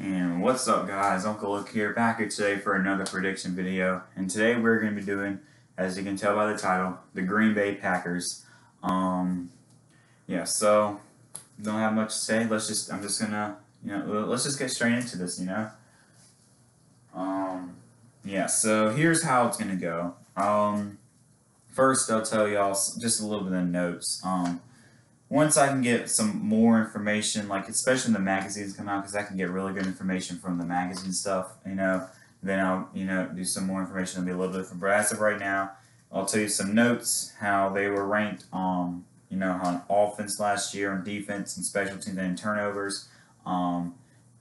And what's up, guys? Uncle Luke here, back here today for another prediction video. And today we're going to be doing, as you can tell by the title, the Green Bay Packers. So don't have much to say. Let's just get straight into this. So here's how it's going to go. First, I'll tell y'all just a little bit of notes. Once I can get some more information, like especially when the magazines come out, because I can get really good information from the magazine stuff, then I'll, do some more information. It'll be a little different. But as of right now, I'll tell you some notes, how they were ranked, on offense last year, on defense and special teams and turnovers, their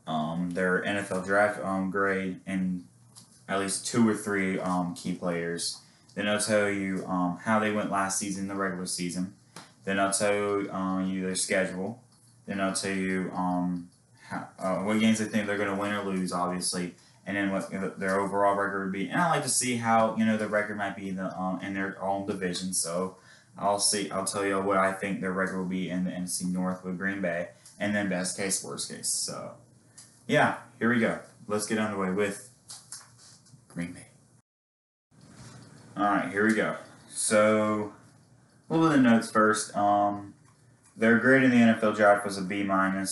NFL draft grade, and at least 2 or 3 key players. Then I'll tell you how they went last season in the regular season. Then I'll tell you their schedule. Then I'll tell you what games I think they're going to win or lose, obviously, and then what their overall record would be. And I like to see how their record might be in their own division. So I'll tell you what I think their record will be in the NFC North with Green Bay, and then best case, worst case. So yeah, here we go. Let's get underway with Green Bay. All right, here we go. So, a little bit of notes first. Their grade in the NFL draft was a B-. Here are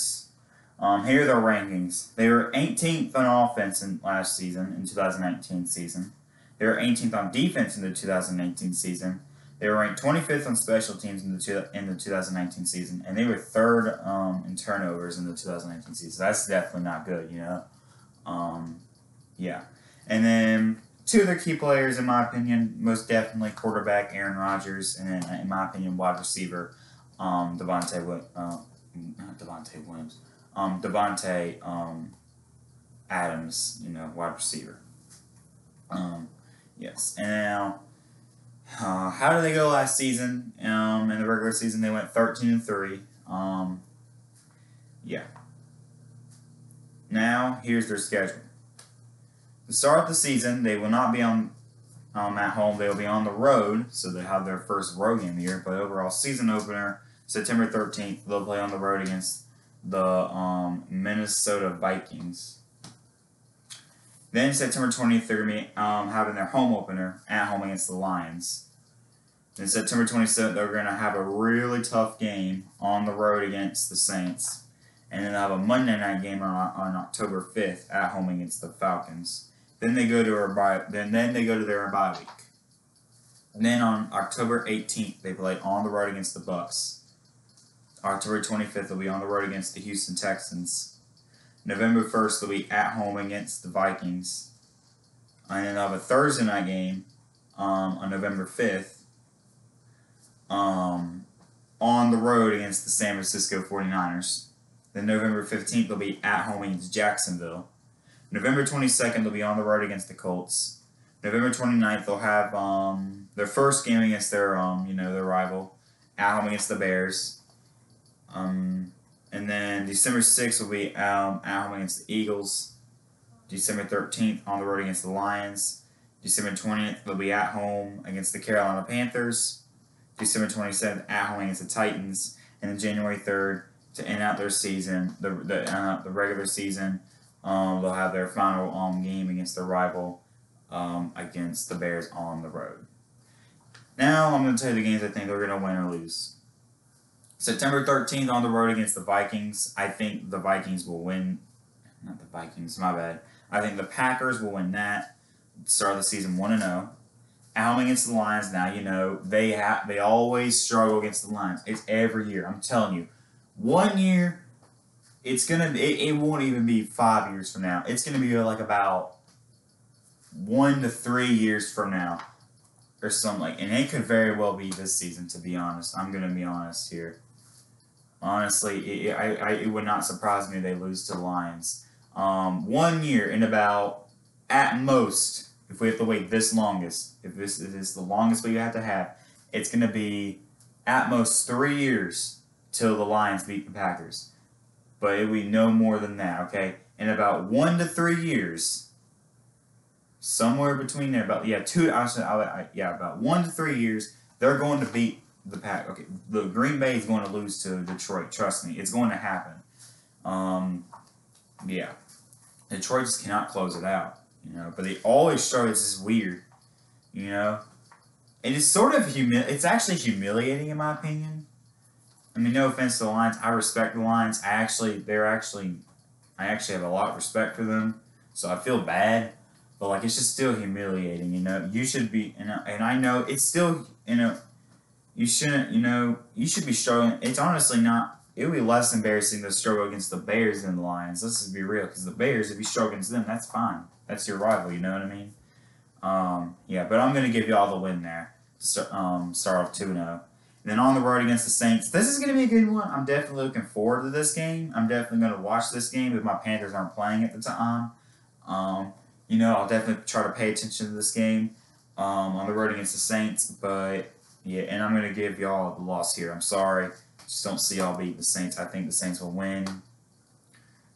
their rankings. They were 18th on offense in 2019 season. They were 18th on defense in the 2018 season. They were ranked 25th on special teams in the 2019 season, and they were 3rd in turnovers in the 2019 season. So that's definitely not good, And then 2 of their key players, in my opinion, most definitely quarterback Aaron Rodgers, and then, in my opinion, wide receiver Davante Adams, wide receiver. Yes. And now, how did they go last season? In the regular season, they went 13-3. Now, here's their schedule. To start the season, they will not be at home. They will be on the road, so they have their first road game of the year. But overall, season opener, September 13th, they'll play on the road against the Minnesota Vikings. Then September 20th, they're going to be having their home opener at home against the Lions. Then September 27th, they're going to have a really tough game on the road against the Saints. And then they'll have a Monday night game on October 5th at home against the Falcons. Then they go to their bye week. And then on October 18th, they play on the road against the Bucks. October 25th, they'll be on the road against the Houston Texans. November 1st, they'll be at home against the Vikings. And then they'll have a Thursday night game on November 5th on the road against the San Francisco 49ers. Then November 15th, they'll be at home against Jacksonville. November 22nd, they'll be on the road against the Colts. November 29th, they'll have their first game against their rival, at home against the Bears. And then December 6th will be at home against the Eagles. December 13th, on the road against the Lions. December 20th, they'll be at home against the Carolina Panthers. December 27th, at home against the Titans. And then January 3rd, to end out their season, the regular season, they'll have their final game against their rival against the Bears on the road. Now I'm going to tell you the games I think they're going to win or lose. September 13th on the road against the Vikings. I think the Vikings will win. Not the Vikings, my bad. I think the Packers will win that. Start of the season 1-0. At home against the Lions. Now they always struggle against the Lions. It's every year. I'm telling you. 1 year, it won't even be 5 years from now. It's gonna be like about 1 to 3 years from now, or something and it could very well be this season. To be honest, I'm gonna be honest here. Honestly, it would not surprise me if they lose to the Lions. 1 year in about, at most, if we have to wait this longest, if this is the longest we have to have, it's gonna be at most 3 years till the Lions beat the Packers. But it will be no more than that, okay? In about 1 to 3 years, somewhere between there, about 1 to 3 years, they're going to beat the Pack. Okay, the Green Bay is going to lose to Detroit. Trust me, it's going to happen. Yeah. Detroit just cannot close it out, But they always struggle. It's just weird, And it's sort of it's actually humiliating in my opinion. I mean, no offense to the Lions. I respect the Lions. I actually have a lot of respect for them. So I feel bad. But, like, it's just still humiliating, You should be, and I know it's still, you shouldn't, you should be struggling. It's honestly not, it would be less embarrassing to struggle against the Bears than the Lions. Let's just be real. Because the Bears, if you struggle against them, that's fine. That's your rival, you know what I mean? Yeah, but I'm going to give you all the win there. Start off 2-0. And then on the road against the Saints. This is going to be a good one. I'm definitely looking forward to this game. I'm definitely going to watch this game if my Panthers aren't playing at the time. I'll definitely try to pay attention to this game on the road against the Saints. But, yeah, and I'm going to give y'all the loss here. I'm sorry. Just don't see y'all beat the Saints. I think the Saints will win.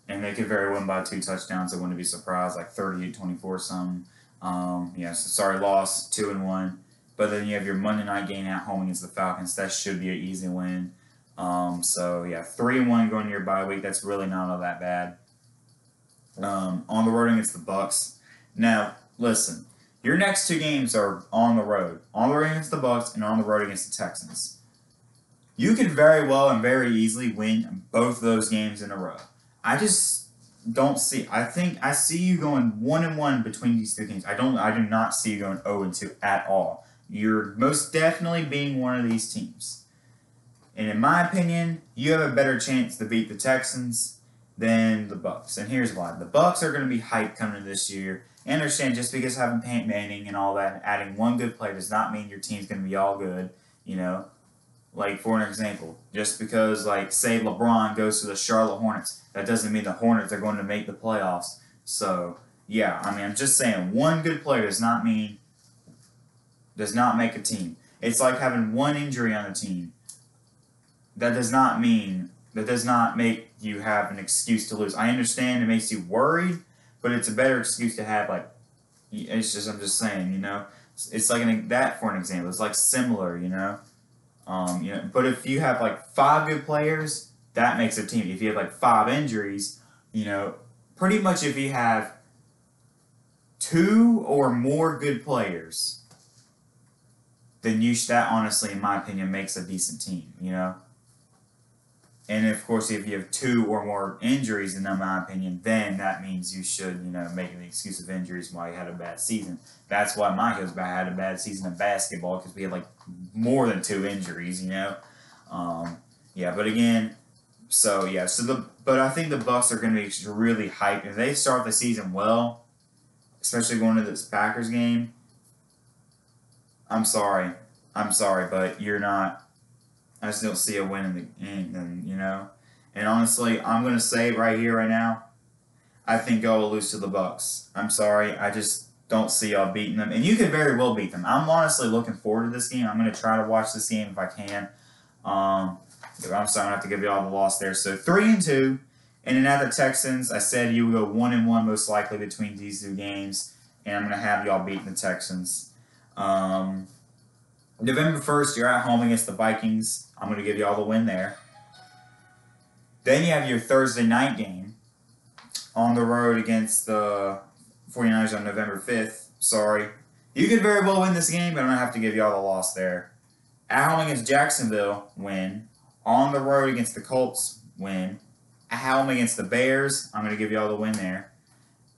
And they could very win by 2 touchdowns. I wouldn't be surprised, like 38-24 something. So sorry, loss, 2-1. But then you have your Monday night game at home against the Falcons. That should be an easy win. 3-1 going to your bye week. That's really not all that bad. On the road against the Bucs. Now, listen. Your next 2 games are on the road. On the road against the Bucs and on the road against the Texans. You could very well and very easily win both of those games in a row. I just don't see. I see you going 1-1 between these 2 games. I do not see you going 0-2 at all. You're most definitely being one of these teams. And in my opinion, you have a better chance to beat the Texans than the Bucs. And here's why. The Bucs are going to be hyped coming into this year. And understand, just because having Peyton Manning and all that and adding one good player does not mean your team's going to be all good, Like, for an example, just because, like, say LeBron goes to the Charlotte Hornets, that doesn't mean the Hornets are going to make the playoffs. So, yeah, I'm just saying, one good player does not make a team. It's like having one injury on a team. That does not make you have an excuse to lose. I understand it makes you worried, but it's a better excuse to have, like, I'm just saying, It's like that for an example. It's like similar, But if you have like 5 good players, that makes a team. If you have like 5 injuries, pretty much if you have 2 or more good players, then that honestly, in my opinion, makes a decent team, And of course, if you have 2 or more injuries, in my opinion, then that means you should, make an excuse of injuries why you had a bad season. That's why my husband had a bad season in basketball, because we had like more than 2 injuries, But again, but I think the Bucs are going to be really hyped. If they start the season well, especially going to this Packers game, I'm sorry, but you're not. I just don't see a win in the game, And honestly, I'm going to say right here, right now, I think y'all will lose to the Bucs. I'm sorry. I just don't see y'all beating them. And you could very well beat them. I'm honestly looking forward to this game. I'm going to try to watch this game if I can. I'm sorry, I'm going to have to give you all the loss there. So 3-2. And then at the Texans, I said you would go 1-1 most likely between these 2 games. And I'm going to have y'all beating the Texans. November 1st, you're at home against the Vikings. I'm going to give you all the win there. Then you have your Thursday night game on the road against the 49ers on November 5th. Sorry. You could very well win this game, but I'm going to have to give you all the loss there. At home against Jacksonville, win. On the road against the Colts, win. At home against the Bears, I'm going to give you all the win there.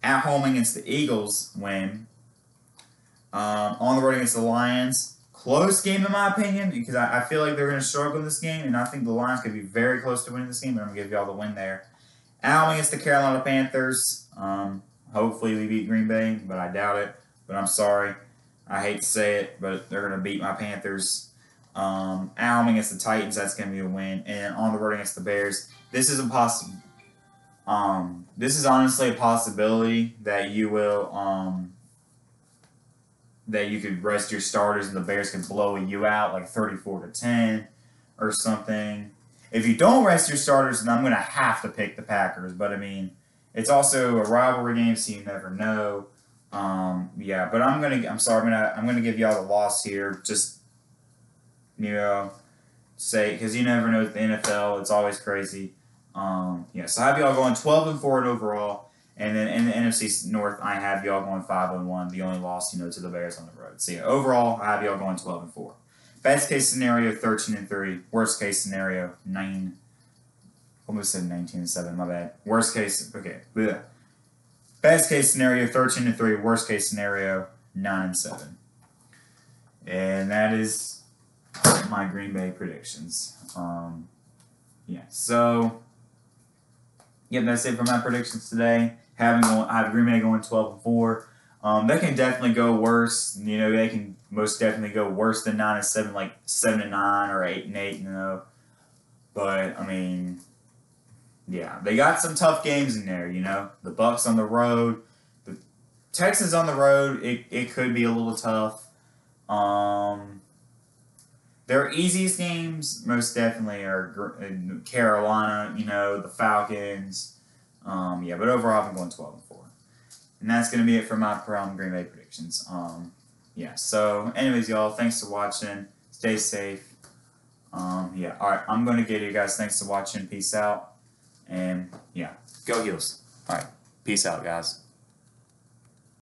At home against the Eagles, win. On the road against the Lions, close game in my opinion, because I feel like they're going to struggle in this game, and I think the Lions could be very close to winning this game, but I'm going to give you all the win there. At home against the Carolina Panthers, hopefully we beat Green Bay, but I doubt it. But I'm sorry. I hate to say it, but they're going to beat my Panthers. At home against the Titans, that's going to be a win. And on the road against the Bears, this is honestly a possibility that you will that you could rest your starters and the Bears can blow you out like 34-10 or something. If you don't rest your starters, then I'm going to have to pick the Packers. But I mean, it's also a rivalry game, so you never know. But I'm gonna give y'all the loss here. Just say, because you never know with the NFL, it's always crazy. So I have y'all going 12-4 overall. And then in the NFC North, I have y'all going 5-1. The only loss, to the Bears on the road. So yeah, overall, I have y'all going 12-4. Best case scenario, 13-3. Worst case scenario, 9. Almost said 19-7. My bad. Worst case, okay. Blech. Best case scenario, 13-3. Worst case scenario, 9-7. And that is my Green Bay predictions. Yeah. So, yep, that's it for my predictions today. I have Green Bay going 12-4. They can definitely go worse. They can most definitely go worse than 9-7, like 7-9 or 8-8. But I mean, yeah, they got some tough games in there. The Bucs on the road, the Texans on the road. It could be a little tough. Their easiest games most definitely are Carolina. The Falcons. Yeah, but overall, I'm going 12-4. And that's going to be it for my Green Bay predictions. Yeah, so anyways, y'all, thanks for watching. Stay safe. Yeah, all right, I'm going to get you guys. Thanks for watching. Peace out. And, yeah, go Heels. All right, peace out, guys.